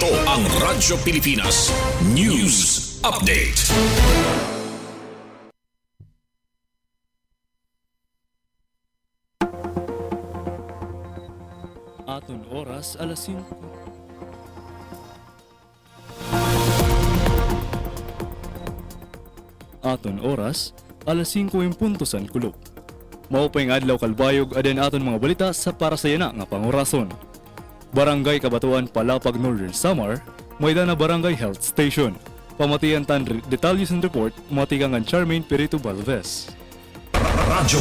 Ito ang Radyo Pilipinas News Update. Aton oras alas 5. Aton oras alas 5 yung punto san kulog. Maupay nga adlaw kalbayog aden aton mga balita sa para sa yana nga pangurason. Barangay Kabatuan Palapag Northern Samar, moida na Barangay Health Station. Pamatian tan detalles and report matikangan Charmaine Perito Balvez. Radyo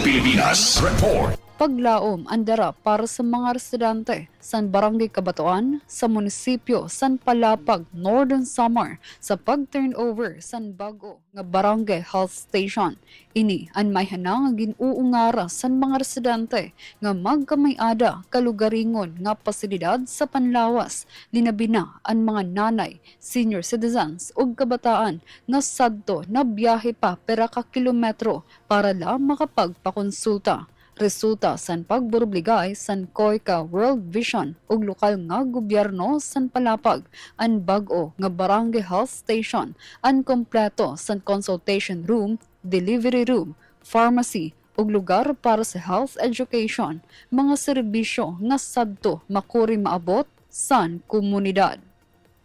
Pilipinas Report. Paglaom andara para sa mga residente san Barangay Kabatuan sa munisipyo san Palapag, Northern Samar sa pag-turnover san bago nga Barangay Health Station. Ini an may hana nga ginuungara san mga residente nga magkamayada kalugaringon nga pasilidad sa panlawas linabi na an mga nanay, senior citizens ug kabataan nga sadto na biyahe pa pera ka kilometro para lang makapagpakonsulta. Resulta san pagburobligay san COICA World Vision ug lokal nga gobyerno san Palapag an bag-o nga Barangay Health Station an kompleto san consultation room, delivery room, pharmacy ug lugar para sa health education, mga serbisyo nga sadto makuri maabot san komunidad.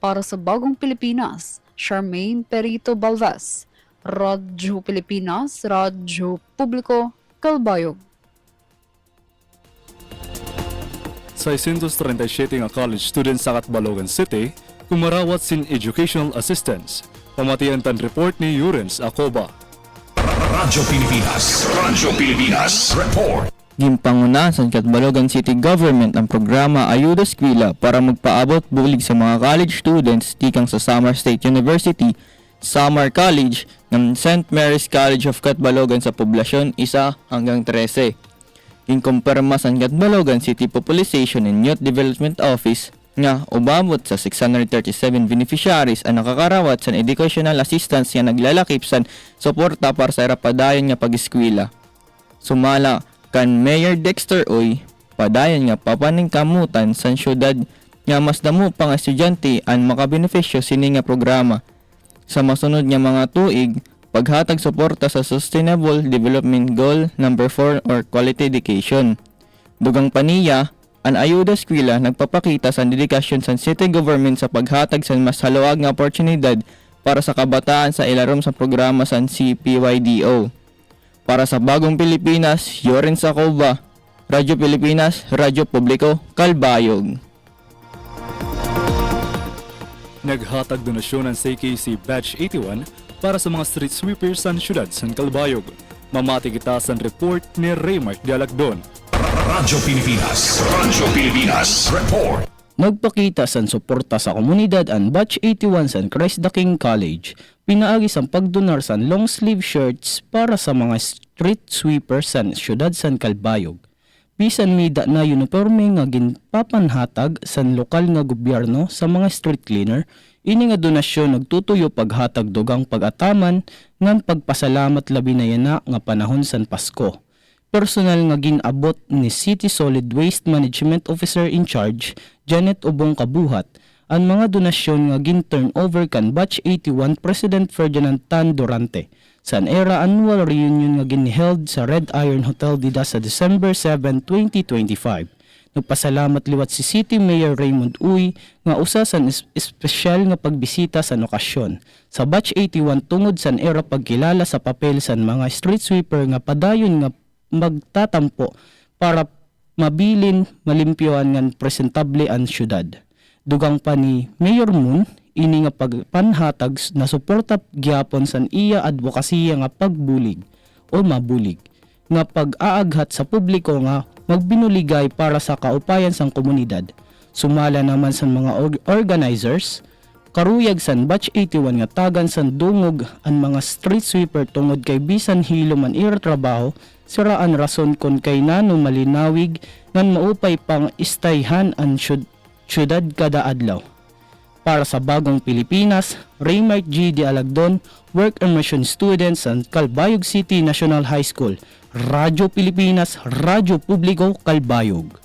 Para sa Bagong Pilipinas, Charmaine Perito Balvez, Radyo Pilipinas, Radyo Publiko, Kalbayog. Sa 637 nga college students sa Catbalogan City, kumarawat sin educational assistance. Pamatian tan report ni Yurens Acoba. Radyo Pilipinas Report. Gimpanguna sa Catbalogan City Government ang programa Ayuda Eskwela para magpaabot bulig sa mga college students tikang sa Samar State University, Samar College ng St. Mary's College of Catbalogan sa poblasyon 1 hanggang 13. Inkumpirma sa Catbalogan City Population and Youth Development Office nga umabot sa 637 beneficiaries ang nakakarawat sa educational assistance nga naglalakip sa suporta para sa padayon nga pag-eskwela. Sumala kan Mayor Dexter Oy, padayon nga papaningkamutan sa syudad nga mas damo pa nga estudyante ang makabenepisyo sini nga programa. Sa masunod nga mga tuig, paghatag suporta sa Sustainable Development Goal number 4 or Quality Education. Dugang paniya, ang Ayuda Eskwela nagpapakita sa dedikasyon sa city government sa paghatag sa mas haluag nga oportunidad para sa kabataan sa ilarom sa programa sa CPYDO. Para sa Bagong Pilipinas, Yurens Acoba, Radyo Pilipinas, Radyo Publiko, Kalbayog. Naghatag donasyon ang CKC Batch 81 para sa mga street sweepers sa syudad san Kalbayog. Mamati kita sa report ni Raymart Dialagdon. Radyo Pilipinas Report. Nagpakita sa suporta sa komunidad ang Batch 81 sa Christ the King College. Pinaagi sa pagdonar sa long sleeve shirts para sa mga street sweepers sa syudad san Kalbayog. Bisan mida na uniforme nga ginpapanhatag sa lokal nga gobyerno sa mga street cleaner, ini nga donasyon nagtutuyo paghatag dugang pag-ataman ngan pagpasalamat labi na yana nga panahon san Pasko. Personal nga ginabot ni City Solid Waste Management Officer in Charge, Janet Obong Kabuhat, ang mga donasyon nga gin-turn over kan Batch 81 President Ferdinand Tan Durante sa era annual reunion nga ginheld sa Red Iron Hotel dida sa December 7, 2025. Nagpasalamat liwat si City Mayor Raymond Uy nga usa sa espesyal nga pagbisita sa okasyon sa Batch 81 tungod sa era pagkilala sa papel sa mga street sweeper nga padayon nga magtatampo para mabilin malimpyoan nga presentable ang syudad. Dugang pa ni Mayor Moon, ini nga pagpanhatag na suporta gyapon sa iya advokasya nga pagbulig o mabulig nga pag-aaghat sa publiko nga magbinuligay para sa kaupayan sang komunidad. Sumala naman sa mga organizers, karuyag san Batch 81 nga tagan san dungog ang mga street sweeper tungod kay bisan hilo man ira trabaho, siraan rason kon kay nano malinawig ngan maupay pang istayhan ang syudad kada adlaw. Para sa Bagong Pilipinas, Raymart G. Dialagdon, Work Immersion Student sa Kalbayog City National High School, Radyo Pilipinas, Radyo Publiko, Kalbayog.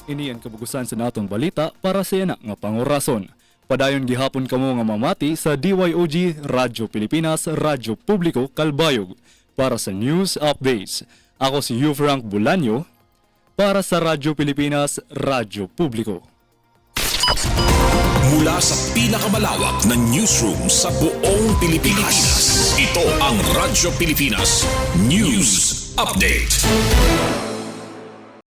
Ini ang kabugusan sa natong balita para sa yana nga pangurason. Padayon gihapon kamo nga mamati sa DYOG Radyo Pilipinas, Radyo Publiko Kalbayog. Para sa news updates, ako si Hugh Frank Bulanyo para sa Radyo Pilipinas, Radyo Publiko. Mula sa pinakamalawak na newsroom sa buong Pilipinas. Ito ang Radyo Pilipinas News Update.